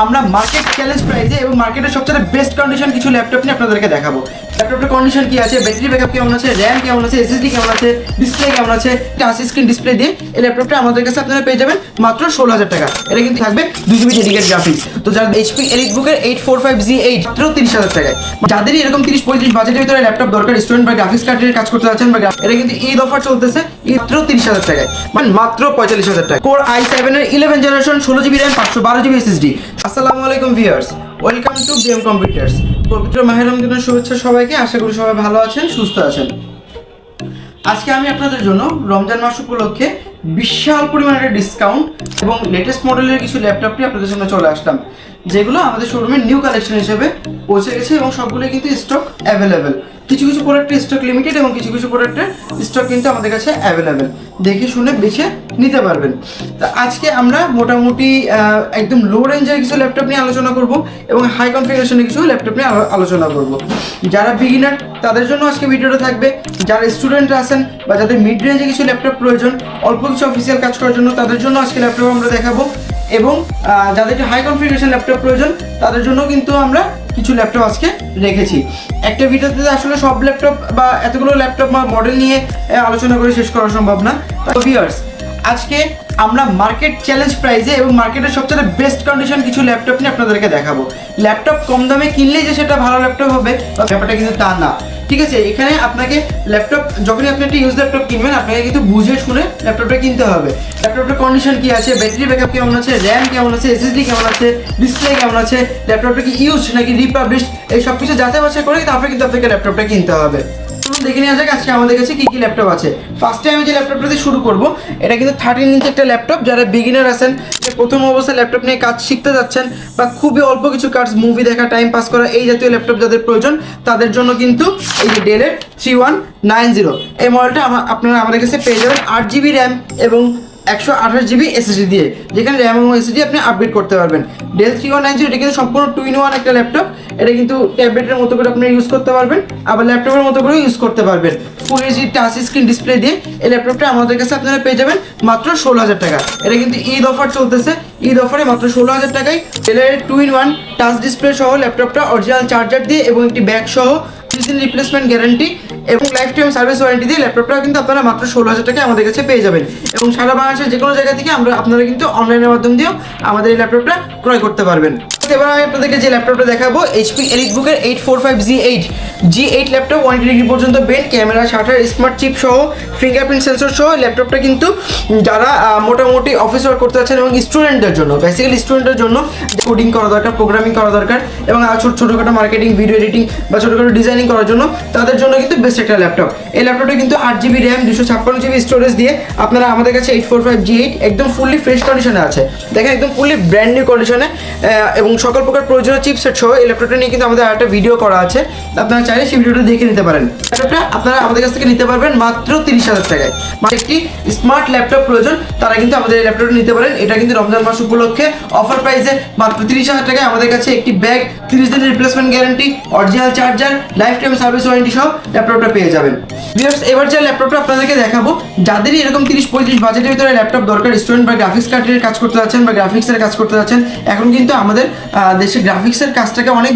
আমরা market challenge প্রাইসে এবং মার্কেটের সবচেয়ে বেস্ট কন্ডিশন কিছু ল্যাপটপ নিয়ে আপনাদেরকে দেখাবো। ল্যাপটপের কন্ডিশন কি আছে, ব্যাটারি ব্যাকআপ কেমন আছে, র্যাম কেমন আছে, এসএসডি কেমন আছে, ডিসপ্লে কেমন আছে, টাচ স্ক্রিন ডিসপ্লে দিয়ে এই ল্যাপটপটা আমাদের কাছে আপনারা পেয়ে যাবেন মাত্র 16,000 টাকা। এটা কিন্তু থাকবে 2GB ডেডিকেটেড গ্রাফিক্স। তো যারা এইচপি এলিটবুকের 845G8 মাত্র 30,000 টাকায়, যাদেরই এরকম 30-35 বাজেটের ভিতরে ল্যাপটপ দরকার, স্টুডেন্ট বা গ্রাফিক্স কার্ডের কাজ করতে যাচ্ছেন, বা এটা কিন্তু ঈদ অফার চলতেছে মাত্র 30,000 টাকায়, মানে মাত্র 45,000 টাকা। কোর i7 এর 11 generation 16GB RAM 512GB SSD. আসসালামু আলাইকুম viewers, welcome to BM computers. পবিত্র মাহে রমজানের শুভেচ্ছা সবাইকে। আশা করি সবাই ভালো আছেন, সুস্থ আছেন। আজকে আমি আপনাদের জন্য রমজান মাস উপলক্ষে বিশাল পরিমাণের ডিসকাউন্ট এবং লেটেস্ট মডেলের কিছু ল্যাপটপটি আপনাদের জন্য চলে আসলাম, যেগুলো আমাদের শোরুমের নিউ কালেকশন হিসেবে পৌঁছে গেছে এবং সবগুলো কিন্তু স্টক অ্যাভেলেবেল। কিছু কিছু প্রোডাক্টের স্টক লিমিটেড এবং কিছু কিছু প্রোডাক্টের স্টক কিন্তু আমাদের কাছে অ্যাভেলেবেল। দেখে শুনে বেছে নিতে পারবেন। তো আজকে আমরা মোটামুটি একদম লো রেঞ্জের কিছু ল্যাপটপ নিয়ে আলোচনা করব এবং হাই কনফিগারেশনের কিছু ল্যাপটপ নিয়ে আলোচনা করব। যারা বিগিনার তাদের জন্য আজকে ভিডিওটা থাকবে, যারা স্টুডেন্টরা আছেন বা যাদের মিড রেঞ্জে কিছু ল্যাপটপ প্রয়োজন অল্প কিছু অফিসিয়াল কাজ করার জন্য, তাদের জন্য আজকে ল্যাপটপ আমরা দেখাবো। এবং যাদের হাই কনফিগারেশন ল্যাপটপ প্রয়োজন তাদের জন্য কিন্তু আমরা কিছু ল্যাপটপ আজকে রেখেছি। একটা ভিডিওতে আসলে সব ল্যাপটপ বা এতগুলো ল্যাপটপ বা মডেল নিয়ে আলোচনা করে শেষ করা সম্ভব না। তো ভিউয়ার্স, আজকে আমরা মার্কেট চ্যালেঞ্জ প্রাইসে এবং মার্কেটের সবচেয়ে বেস্ট কন্ডিশন কিছু ল্যাপটপ নিয়ে আপনাদেরকে দেখাবো। ল্যাপটপ কম দামে কিনলেই যে সেটা ভালো ল্যাপটপ হবে ব্যাপারটা কিন্তু তা না, ঠিক আছে? এখানে আপনাকে ল্যাপটপ, যখনই আপনি একটা ইউজ ল্যাপটপ কিনবেন আপনাকে কিন্তু বুঝে শুনে ল্যাপটপটা কিনতে হবে। ল্যাপটপটার কন্ডিশন কি আছে, ব্যাটারি ব্যাকআপ কেমন আছে, র্যাম কেমন আছে, এসএসডি কেমন আছে, ডিসপ্লে কেমন আছে, ল্যাপটপটা কি ইউজ নাকি রিপাবলিশড, এই সব কিছু যাচাই বাছাই করে তারপরে কিন্তু আপনাকে ল্যাপটপটা কিনতে হবে। দেখে নেওয়া যাক আজকে আমাদের কাছে কি কি ল্যাপটপ আছে। ফার্স্টে আমি যে ল্যাপটপটা দিয়ে শুরু করব, এটা কিন্তু 13 ইঞ্চি একটা ল্যাপটপ। যারা বিগিনার আছেন, প্রথম অবস্থায় ল্যাপটপ নিয়ে কাজ শিখতে যাচ্ছেন বা খুবই অল্প কিছু কাজ, মুভি দেখা, টাইম পাস করা, এই জাতীয় ল্যাপটপ যাদের প্রয়োজন তাদের জন্য কিন্তু এই যে ডেলের 3190 এই মডেলটা আপনারা আমাদের কাছে পেয়ে যাবেন 8GB র্যাম এবং 128GB এসএসডি দিয়ে, যেখানে র্যাম এবং এসএসডি আপনি আপডেট করতে পারবেন। ডেল 3190 এটা কিন্তু সম্পূর্ণ 2-in-1 একটা ল্যাপটপ। এটা কিন্তু ট্যাবলেটের মতো করে আপনি ইউজ করতে পারবেন, আবার ল্যাপটপের মতো করে ইউজ করতে পারবেন। Full HD touch screen display দিয়ে এই ল্যাপটপটা আমাদের কাছে আপনারা পেয়ে যাবেন মাত্র 16,000 টাকা। এটা কিন্তু ঈদ অফার চলতেছে, ঈদ অফারে মাত্র 16,000 টাকায় ডেলের 2-in-1 টাচ ডিসপ্লে সহ ল্যাপটপটা অরিজিনাল চার্জার দিয়ে এবং একটি ব্যাগ সহ 30 দিন রিপ্লেসমেন্ট গ্যারান্টি এবং লাইফ টাইম সার্ভিস ওয়ারেন্টি দিয়ে ল্যাপটপটা কিন্তু আপনারা মাত্র 16,000 টাকায় আমাদের কাছে পেয়ে যাবেন। এবং সারা বাংলাদেশের যে কোনো জায়গা থেকে আপনারা কিন্তু অনলাইনের মাধ্যম দিয়েও আমাদের এই ল্যাপটপটা ক্রয় করতে পারবেন। এবার আমি আপনাদেরকে যে ল্যাপটপটা দেখাবো, এইচপি এলিটবুকের 845G8 ল্যাপটপ, 180 ডিগ্রি পর্যন্ত bend, camera, shutter, smart chip সহ, ফিঙ্গারপ্রিন্ট সেন্সর সহ ল্যাপটপটা কিন্তু যারা মোটামুটি অফিস ওয়ার্ক করতে যাচ্ছেন এবং স্টুডেন্টদের জন্য, বেসিক্যালি স্টুডেন্টের জন্য কোডিং করা দরকার, প্রোগ্রামিং করা দরকার এবং ছোটোখাটো মার্কেটিং, ভিডিও এডিটিং বা ছোটোখাটো ডিজাইনিং করার জন্য তাদের জন্য কিন্তু বেস্ট একটা ল্যাপটপ। এই ল্যাপটপটা কিন্তু 8GB র্যাম 256GB স্টোরেজ দিয়ে আপনারা আমাদের কাছে 845G8 একদম ফুললি ফ্রেশ কন্ডিশনে আছে। দেখেন একদম ফুললি ব্র্যান্ড নিউ কন্ডিশনে এবং সকল প্রকার প্রয়োজনীয় চিপসেট সহ এই ল্যাপটপটা নিয়ে কিন্তু আমাদের একটা ভিডিও করা আছে, আপনারা চাইলে সেই ভিডিওটা দেখে নিতে পারেন। ল্যাপটপটা আপনারা আমাদের কাছ থেকে নিতে পারবেন মাত্র 30,000 টাকায়। মানে একটি স্মার্ট ল্যাপটপ প্রয়োজন তারা কিন্তু আমাদের এই ল্যাপটপটা নিতে পারেন। এটা কিন্তু রমজান মাস উপলক্ষে অফার প্রাইসে মাত্র 30,000 টাকায় আমাদের কাছে একটি ব্যাগ, 30 দিনের replacement guarantee, original charger, life time service warranty সহ ল্যাপটপটা পেয়ে যাবেন। ভিউয়ার্স, এবার যে ল্যাপটপটা আপনাদেরকে দেখাবো, যাদেরই এরকম 30-35 বাজেটের ভিতরে ল্যাপটপ দরকার, স্টুডেন্ট বা গ্রাফিক্স কার্ডের কাজ করতে যাচ্ছেন বা গ্রাফিক্সের কাজ করতে যাচ্ছেন, এখন কিন্তু আমাদের দেশে গ্রাফিক্সের কাজটাকে অনেক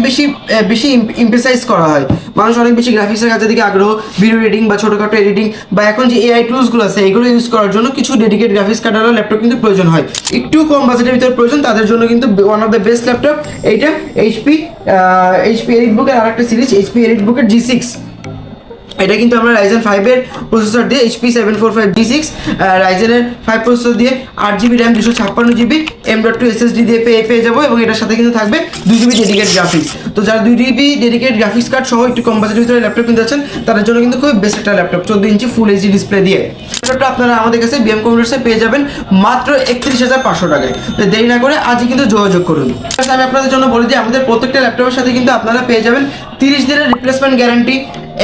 বেশি এমফেসাইজ করা হয়। মানুষ অনেক বেশি গ্রাফিক্সের কাজের দিকে আগ্রহ, ভিডিও এডিটিং বা ছোটোখাটো এডিটিং বা এখন যে এআই টুলসগুলো আছে এগুলো ইউজ করার জন্য কিছু ডেডিকেট গ্রাফিক্স কার্ডের ল্যাপটপ কিন্তু প্রয়োজন হয়। একটু কম বাজেটের ভিতরে প্রয়োজন তাদের জন্য কিন্তু one of the best laptop এইটা এইচপি এলিটবুকের আরেকটা সিরিজ, এইচপি এলিটবুকের G6। এটা কিন্তু আমরা Ryzen 5 এর প্রসেসর দিয়ে, HP 745G6 রাইজেনের 5 প্রসেসর দিয়ে 8GB RAM 256GB M.2 SSD দিয়ে পেয়ে যাবো এবং এটার সাথে কিন্তু থাকবে 2GB ডেডিকেট গ্রাফিক্স। তো যারা 2GB ডেডিকেট গ্রাফিক্স কার্ড সহ একটু কম বাজেটের ভিতরে ল্যাপটপ কিনতে যাচ্ছেন তাদের জন্য কিন্তু খুব বেস্ট একটা ল্যাপটপ, 14 ইঞ্চি ফুল এইচডি ডিসপ্লে দিয়ে। ল্যাপটপটা আপনারা আমাদের কাছে বিএম কম্পিউটার্সে পেয়ে যাবেন মাত্র 31,500 টাকায়। তো দেরি না করে আজই কিন্তু যোগাযোগ করুন। আমি আপনাদের জন্য বলে দিই, আমাদের প্রত্যেকটা ল্যাপটপের সাথে কিন্তু আপনারা পেয়ে যাবেন 30 দিনের রিপ্লেসমেন্ট গ্যারান্টি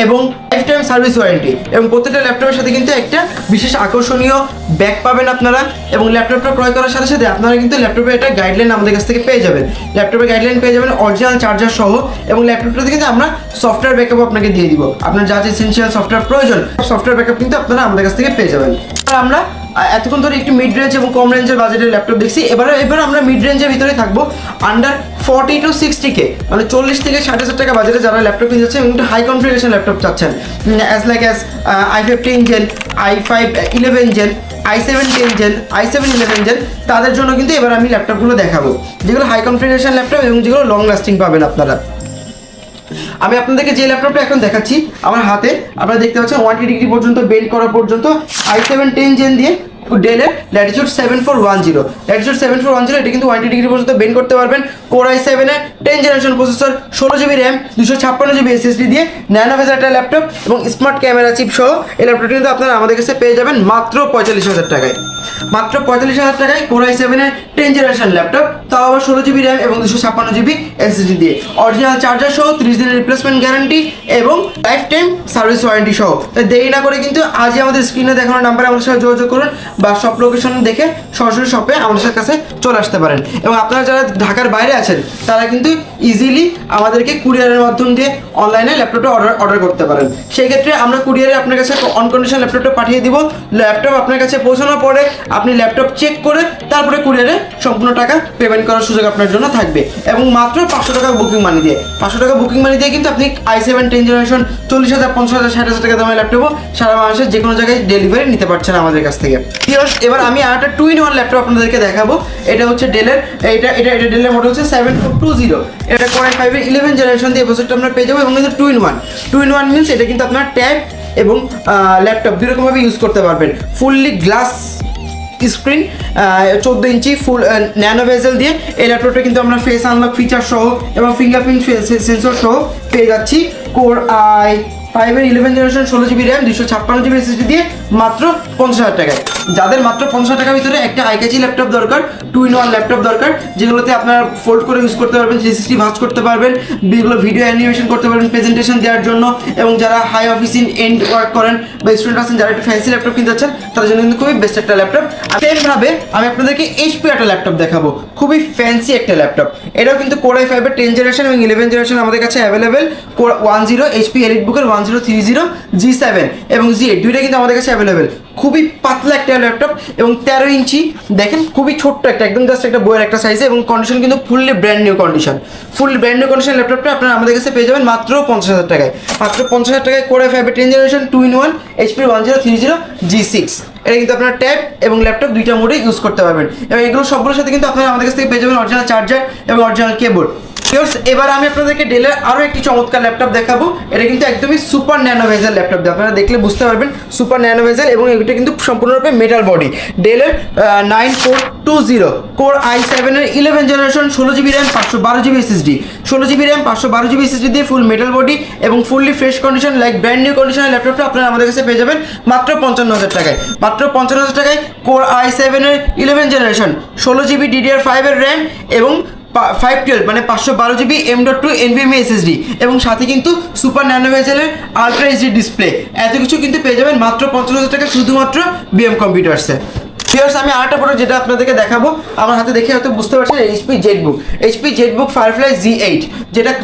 এবং লাইফ টাইম সার্ভিস ওয়ারেন্টি এবং প্রত্যেকটা ল্যাপটপের সাথে কিন্তু একটা বিশেষ আকর্ষণীয় ব্যাগ পাবেন আপনারা। এবং ল্যাপটপটা ক্রয় করার সাথে সাথে আপনারা কিন্তু ল্যাপটপের একটা গাইডলাইন আমাদের কাছ থেকে পেয়ে যাবেন, ল্যাপটপের গাইডলাইন পেয়ে যাবেন, অরিজিনাল চার্জার সহ এবং ল্যাপটপটাতে কিন্তু আমরা সফটওয়্যার ব্যাকআপ আপনাকে দিয়ে দিব। আপনার যা এসেনশিয়াল সফটওয়্যার প্রয়োজন সফটওয়্যার ব্যাকআপ কিন্তু আপনারা আমাদের কাছ থেকে পেয়ে যাবেন। আর আমরা এতক্ষণ ধরে একটু মিড রেঞ্জ এবং কম রেঞ্জের বাজেটের ল্যাপটপ দেখছি। এবার আমরা মিড রেঞ্জের ভিতরে থাকবো, আন্ডার 40 to 60K, মানে 40 থেকে 60,000 টাকা বাজেটে যারা ল্যাপটপ কিনতে চাচ্ছেন এবং একটু হাই কনফিগারেশন ল্যাপটপ চাচ্ছেন, as like as i15 gen, i5 11 gen, i7 10 gen, i7 11 gen, তাদের জন্য কিন্তু এবার আমি ল্যাপটপগুলো দেখাবো যেগুলো হাই কনফিগারেশন ল্যাপটপ এবং যেগুলো লং লাস্টিং পাবেন আপনারা। আমি আপনাদেরকে যে ল্যাপটপটা এখন দেখাচ্ছি আমার হাতে, আপনারা দেখতে পাচ্ছেন 180 ডিগ্রি পর্যন্ত বেন্ড করা পর্যন্ত i7 10 জেন দিয়ে ডেলের ল্যাটিটিউড 7410, ল্যাটিটিউড 7410, এটা কিন্তু 180 ডিগ্রি পর্যন্ত বেন্ড করতে পারবেন। কোর i7 এর 10 generation processor, 16GB RAM, 256GB SSD দিয়ে ন্যানো ভেজেল একটা ল্যাপটপ এবং স্মার্ট ক্যামেরা চিপ সহ এই ল্যাপটপটি কিন্তু আপনারা আমাদের কাছে পেয়ে যাবেন মাত্র 45,000 টাকায়। মাত্র 45,000 টাকায় কোর i7 এর 10 জেনারেশন ল্যাপটপ, তাও আবার 16GB র্যাম এবং 256GB SSD দিয়ে, অরিজিনাল চার্জার সহ, 30 দিনের রিপ্লেসমেন্ট গ্যারান্টি এবং লাইফ টাইম সার্ভিস ওয়ারেন্টি সহ। তাই দেরি না করে কিন্তু আজই আমাদের স্ক্রিনে দেখানো নাম্বারে আমাদের সাথে যোগাযোগ করুন বা শপ লোকেশন দেখে সরাসরি শপে আমাদের কাছে চলে আসতে পারেন। এবং আপনারা যারা ঢাকার বাইরে আছেন তারা কিন্তু ইজিলি আমাদেরকে কুরিয়ারের মাধ্যম দিয়ে অনলাইনে ল্যাপটপটা অর্ডার করতে পারেন। সেই ক্ষেত্রে আমরা কুরিয়ারে আপনার কাছে অন কন্ডিশন ল্যাপটপটা পাঠিয়ে দিব। ল্যাপটপ আপনার কাছে পৌঁছানোর পরে আপনি ল্যাপটপ চেক করে তারপরে কুরিয়ারে সম্পূর্ণ টাকা পেমেন্ট করার সুযোগ আপনার জন্য থাকবে এবং মাত্র 500 টাকা বুকিং মানি দিয়ে, 500 টাকা বুকিং মানি দিয়ে কিন্তু আপনি i7 10 জেনারেশন 40,000, 50,000, 60,000 টাকা দামের ল্যাপটপও সারা বাংলাদেশের যে কোনো জায়গায় ডেলিভারি নিতে পারছেন আমাদের কাছ থেকে। এবার আমি আরেকটা 2-in-1 ল্যাপটপ আপনাদেরকে দেখাবো। এটা হচ্ছে ডেলের, এটা ডেলের মডেল হচ্ছে 7420, এটা Core i5 এর 11 জেনারেশন দিয়ে প্রসেসরটা আমরা পেয়ে যাবো এবং কিন্তু 2-in-1 মিনস এটা কিন্তু আপনার ট্যাব এবং ল্যাপটপ দুই রকমভাবে ইউজ করতে পারবেন। ফুললি গ্লাস স্ক্রিন, 14 ইঞ্চি ফুল ন্যানো ভেজেল দিয়ে এই ল্যাপটপটা কিন্তু আমরা ফেস আনলক ফিচার সহ এবং ফিঙ্গারপ্রিন্ট সেন্সর সহ পেয়ে যাচ্ছি। কোর i5 এর 11 generation, 16GB RAM, 256GB SSD দিয়ে মাত্র 50,000 টাকায়। যাদের মাত্র 50,000 টাকার ভিতরে একটা আইকাচি ল্যাপটপ দরকার, 2-in-1 ল্যাপটপ দরকার, যেগুলোতে আপনারা ফোল্ড করে ইউজ করতে পারবেন, 360 ভাঁজ করতে পারবেন, যেগুলো ভিডিও অ্যানিমেশন করতে পারবেন প্রেজেন্টেশন দেওয়ার জন্য, এবং যারা high office in and work করেন বা স্টুডেন্ট আছেন যারা একটু ফ্যান্সি ল্যাপটপ কিনতে চাচ্ছেন তাদের জন্য কিন্তু খুবই বেস্ট একটা ল্যাপটপ। সেমভাবে আমি আপনাদেরকে HP একটা ল্যাপটপ দেখাবো, খুবই ফ্যান্সি একটা ল্যাপটপ। এটাও কিন্তু Core i5 এর 10 জেনারেশন এবং 11 জেনারেশন আমাদের কাছে অ্যাভেলেবেল। Core 10 HP EliteBook-এর 1030 G7 এবং G8 দুইটা কিন্তু আমাদের কাছে অ্যাভেলেবেল। খুবই পাতলা একটা ল্যাপটপ এবং 13 ইঞ্চি, দেখেন খুবই ছোট্ট একটা, একদম জাস্ট একটা বইয়ের একটা সাইজে, এবং কন্ডিশন কিন্তু ফুললি ব্র্যান্ড নিউ কন্ডিশন। ফুল ব্র্যান্ড নিউ কন্ডিশন ল্যাপটপটা আপনারা আমাদের কাছে পেয়ে যাবেন মাত্র 50,000 টাকায়। মাত্র 50,000 টাকায় Core i5 এর 10 জেনারেশন 2-in-1 HP 1030 G6, এটা কিন্তু আপনার ট্যাব এবং ল্যাপটপ দুইটা মোডে ইউজ করতে পারবেন। এবং এগুলো সবগুলোর সাথে কিন্তু আপনারা আমাদের কাছ থেকে পেয়ে যাবেন অরিজিনাল চার্জার এবং অরিজিনাল কেবল। এবার আমি আপনাদেরকে ডেলের আরও একটি চমৎকার ল্যাপটপ দেখাবো। এটা কিন্তু একদমই সুপার ন্যানো ভেজেল ল্যাপটপ, আপনারা দেখলে বুঝতে পারবেন সুপার ন্যানো ভেজেল, এবং এটা কিন্তু সম্পূর্ণরূপে মেটাল বডি। ডেলের 9420 Core i7 এর 11 generation, 16GB RAM, 512GB SSD, 16GB RAM, 512GB SSD দিয়ে ফুল মেটাল বডি এবং fully fresh condition like brand new কন্ডিশনের ল্যাপটপটা আপনারা আমাদের কাছে পেয়ে যাবেন মাত্র 55,000 টাকায়। মাত্র 55,000 টাকায় Core i7 এর 11 জেনারেশন, 16GB DDR5 এর র্যাম এবং 512 মানে 512GB M.2 NVMe SSD এবং সাথে কিন্তু সুপার ন্যানো ভেজেলের আলট্রা এইচডি ডিসপ্লে, এত কিছু কিন্তু পেয়ে যাবেন মাত্র 55,000 টাকা শুধুমাত্র BM কম্পিউটার্সে। আমি আরেকটা প্রোডাক্ট যেটা আপনাদেরকে দেখাবো, আমার হাতে দেখে হয়তো বুঝতে পারছেন, HP জেটবুক Firefly Z8,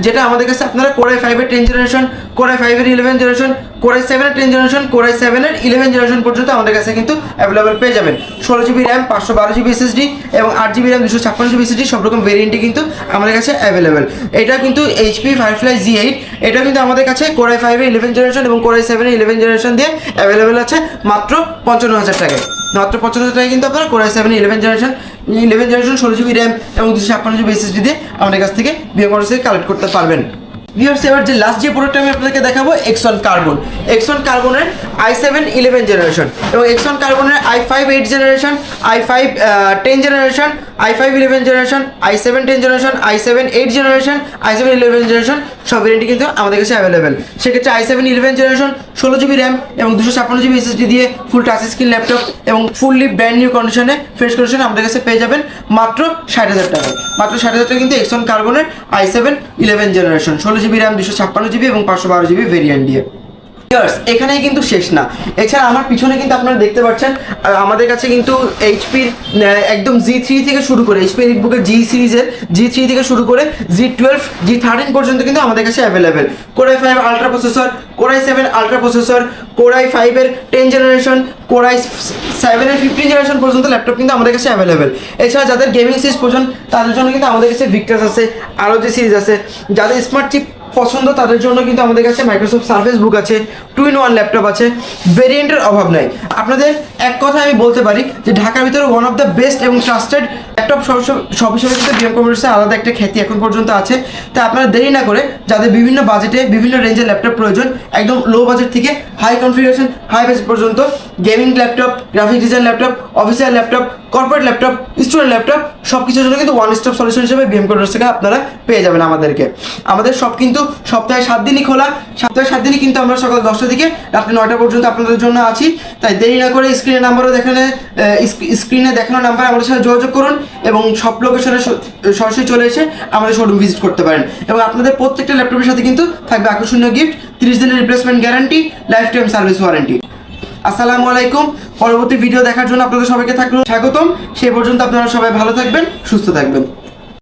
যেটা আমাদের কাছে আপনারা Core i5 এর 10 জেনারেশন, Core i5 এর 11 জেনারেশন, Core i7 এর 10 জেনারেশন, Core i7 এর 11 জেনারেশন পর্যন্ত আমাদের কাছে কিন্তু অ্যাভেলেবেল পেয়ে যাবেন। 16GB র্যাম, 512GB SSD এবং 8GB র্যাম, 256GB SSD সব রকম ভেরিয়েন্টই কিন্তু আমাদের কাছে অ্যাভেলেবেল। এটা কিন্তু HP Firefly Z8, এটা কিন্তু আমাদের কাছে Core i5 এর 11 জেনারেশন এবং Core i7 এর 11 জেনারেশন দিয়ে অ্যাভেলেবেল আছে মাত্র 55,000 টাকায়। মাত্র 55,000 টাকায় কিন্তু আপনারা Core i7 11 generation 16GB RAM এবং 256GB SSD দিয়ে আমাদের কাছ থেকে BM থেকে কালেক্ট করতে পারবেন। ভিউয়ার্স, এবার যে লাস্ট যে প্রোডাক্ট আমি আপনাদেরকে দেখাবো Xon কার্বনের i7 11 জেনারেশন এবং Xon কার্বনের i5 8 generation, i5 10 generation, i5 11 generation, i7 10 generation, i7 8 generation, i7 11 generation সব ভেরিয়েন্টই কিন্তু আমাদের কাছে অ্যাভেলেবেল। সেক্ষেত্রে i7 11 জেনারেশন, 16GB র্যাম এবং 256GB SSD দিয়ে ফুল টাচ স্ক্রিন ল্যাপটপ এবং ফুললি ব্র্যান্ড নিউ কন্ডিশনে ফ্রেশ কন্ডিশনে আমাদের কাছে পেয়ে যাবেন মাত্র 60,000 টাকায়। মাত্র 60,000 টাকা কিন্তু Xon কার্বনের i7 11 generation, 16GB RAM, 256GB এবং 512GB ভেরিয়েন্ট দিয়ে। এখানেই কিন্তু শেষ না, এছাড়া আমার পিছনে কিন্তু আপনারা দেখতে পাচ্ছেন আমাদের কাছে কিন্তু এইচপির একদম G3 থেকে শুরু করে এইচপি এলিটবুকের G সিরিজের G3 থেকে শুরু করে G12 G13 পর্যন্ত কিন্তু আমাদের কাছে available. Core i5 ultra processor, Core i7 ultra processor, Core i5 এর 10 জেনারেশন, Core i7 এর 15 জেনারেশন পর্যন্ত ল্যাপটপ কিন্তু আমাদের কাছে অ্যাভেলেবেল। এছাড়া যাদের গেমিং সিরিজ প্রয়োজন তাদের জন্য কিন্তু আমাদের কাছে ভিক্টাস আছে, আরও যে সিরিজ আছে। যাদের স্মার্ট চিপ পছন্দ তাদের জন্য কিন্তু আমাদের কাছে মাইক্রোসফট সার্ফেস বুক আছে, 2-in-1 ল্যাপটপ আছে, ভেরিয়েন্টের অভাব নাই। আপনাদের এক কথা আমি বলতে পারি যে ঢাকার ভিতরে ওয়ান অফ দ্য বেস্ট এবং ট্রাস্টেড ল্যাপটপ সব হিসেবে কিন্তু বিএম কম্পিউটার্সের আলাদা একটা খ্যাতি এখন পর্যন্ত আছে। তাই আপনারা দেরি না করে যাদের বিভিন্ন বাজেটে বিভিন্ন রেঞ্জের ল্যাপটপ প্রয়োজন, একদম লো বাজেট থেকে হাই কনফিগারেশন হাই বাজেট পর্যন্ত gaming laptop, graphic design laptop, official laptop, corporate laptop, student laptop সব কিছুর জন্য কিন্তু ওয়ান স্টপ সলিউশন হিসেবে বিএম কম্পিউটার্স থেকে আপনারা পেয়ে যাবেন আমাদেরকে। আমাদের সব কিন্তু সপ্তাহে 7 দিনই খোলা, সপ্তাহে 7 দিনই কিন্তু আমরা সকাল 10টা থেকে রাত্রি 9টা পর্যন্ত আপনাদের জন্য আছি। তাই দেরি না করে স্ক্রিনের নাম্বারও স্ক্রিনে দেখানো নাম্বার আমাদের সাথে যোগাযোগ করুন এবং সব লোকেশনে সরাসরি চলে এসে আমাদের শোরুম ভিজিট করতে পারেন। এবং আপনাদের প্রত্যেকটা ল্যাপটপের সাথে কিন্তু থাকবে আকর্ষণীয় গিফট, 30 দিনের replacement guarantee, life time service warranty. আসসালামু আলাইকুম। পরবর্তী ভিডিও দেখার জন্য আপনাদের সবাইকে থাকলো স্বাগতম। সেই পর্যন্ত আপনারা সবাই ভালো থাকবেন, সুস্থ থাকবেন।